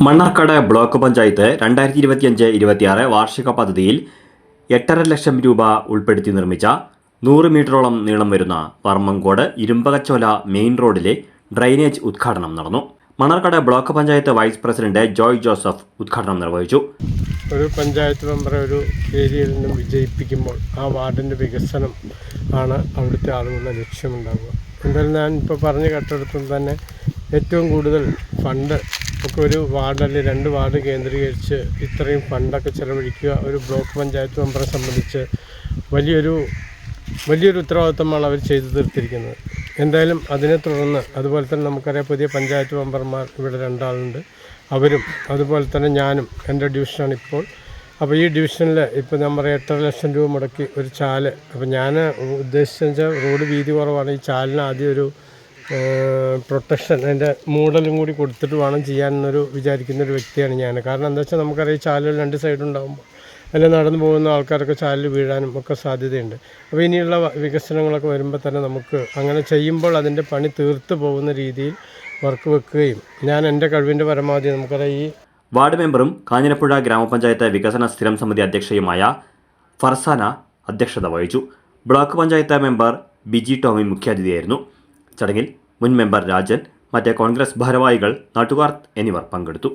Mannarkkad block panchayat 2025-26 വാർഷിക പദ്ധതിയിൽ 8.5 ലക്ഷം രൂപ ഉൾപ്പെടുത്തി നിർമ്മിച്ച 100 മീറ്ററോളം നീളം വരുന്ന പറമ്പങ്കോട് ഇരുമ്പകച്ചോല മെയിൻ റോഡിലെ ഡ്രെയിനേജ് ഉദ്ഘാടനം നടന്നു. Mannarkkad block panchayat vice president Joy Joseph ഉദ്ഘാടനം നിർവഹിച്ചു. ഒരു പഞ്ചായത്ത് മെമ്പറെ ഒരു ഏരിയയിൽ നിന്നും വിജയിപ്പിക്കുമ്പോൾ ആ വാർഡിൻ്റെ വികസനം ആണ് അവിടുത്തെ ആളുകളുടെ ലക്ഷ്യമുണ്ടാകുക. എന്തായാലും ഞാൻ ഇപ്പോൾ പറഞ്ഞ കേട്ടിടത്തും തന്നെ ഏറ്റവും കൂടുതൽ ഫണ്ട് ഒക്കെ ഒരു വാർഡിൽ 2 വാർഡ് കേന്ദ്രീകരിച്ച് ഇത്രയും ഫണ്ടൊക്കെ ചെലവഴിക്കുക ഒരു ബ്ലോക്ക് പഞ്ചായത്ത് മെമ്പറെ സംബന്ധിച്ച് വലിയൊരു ഉത്തരവാദിത്തമാണ് അവർ ചെയ്തു തീർത്തിരിക്കുന്നത്. എന്തായാലും അതിനെ തുടർന്ന് അതുപോലെ തന്നെ നമുക്കറിയാം പുതിയ പഞ്ചായത്ത് മെമ്പർമാർ ഇവിടെ 2 ആളുണ്ട്. അവരും അതുപോലെ തന്നെ ഞാനും എൻ്റെ ഡിവിഷനാണ് ഇപ്പോൾ. അപ്പോൾ ഈ ഡിവിഷനിൽ ഇപ്പോൾ ഞാൻ പറയാം 8.5 ലക്ഷം രൂപ മുടക്കി ഒരു ചാല്. അപ്പോൾ ഞാൻ ഉദ്ദേശിച്ച റോഡ് വീതി കുറവാണ്. ഈ ചാലിന് ആദ്യം ഒരു പ്രൊട്ടക്ഷൻ അതിൻ്റെ മൂടലും കൂടി കൊടുത്തിട്ട് വേണം ചെയ്യാനെന്നൊരു വിചാരിക്കുന്നൊരു വ്യക്തിയാണ് ഞാൻ. കാരണം എന്താ വെച്ചാൽ നമുക്കറിയാം ഈ ചാലുകൾ 2 സൈഡുണ്ടാകുമ്പോൾ അല്ല നടന്നു പോകുന്ന ആൾക്കാരൊക്കെ ചാലിൽ വീഴാനും ഒക്കെ സാധ്യതയുണ്ട്. അപ്പോൾ ഇനിയുള്ള വികസനങ്ങളൊക്കെ വരുമ്പോൾ തന്നെ നമുക്ക് അങ്ങനെ ചെയ്യുമ്പോൾ അതിൻ്റെ പണി തീർത്ത് പോകുന്ന രീതിയിൽ വർക്ക് വെക്കുകയും ഞാൻ എൻ്റെ കഴിവിൻ്റെ പരമാവധി നമുക്കറിയാം ഈ വാർഡ് മെമ്പറും കാഞ്ഞിരപ്പുഴ ഗ്രാമപഞ്ചായത്ത് വികസന സ്ഥിരം സമിതി അധ്യക്ഷയുമായ ഫർസാന അധ്യക്ഷത വഹിച്ചു. ബ്ലോക്ക് പഞ്ചായത്ത് മെമ്പർ ബിജി ടോമി മുഖ്യാതിഥിയായിരുന്നു. ചടങ്ങിൽ മുൻ മെമ്പർ രാജൻ, മറ്റ് കോൺഗ്രസ് ഭാരവാഹികൾ, നാട്ടുകാർ എന്നിവർ പങ്കെടുത്തു.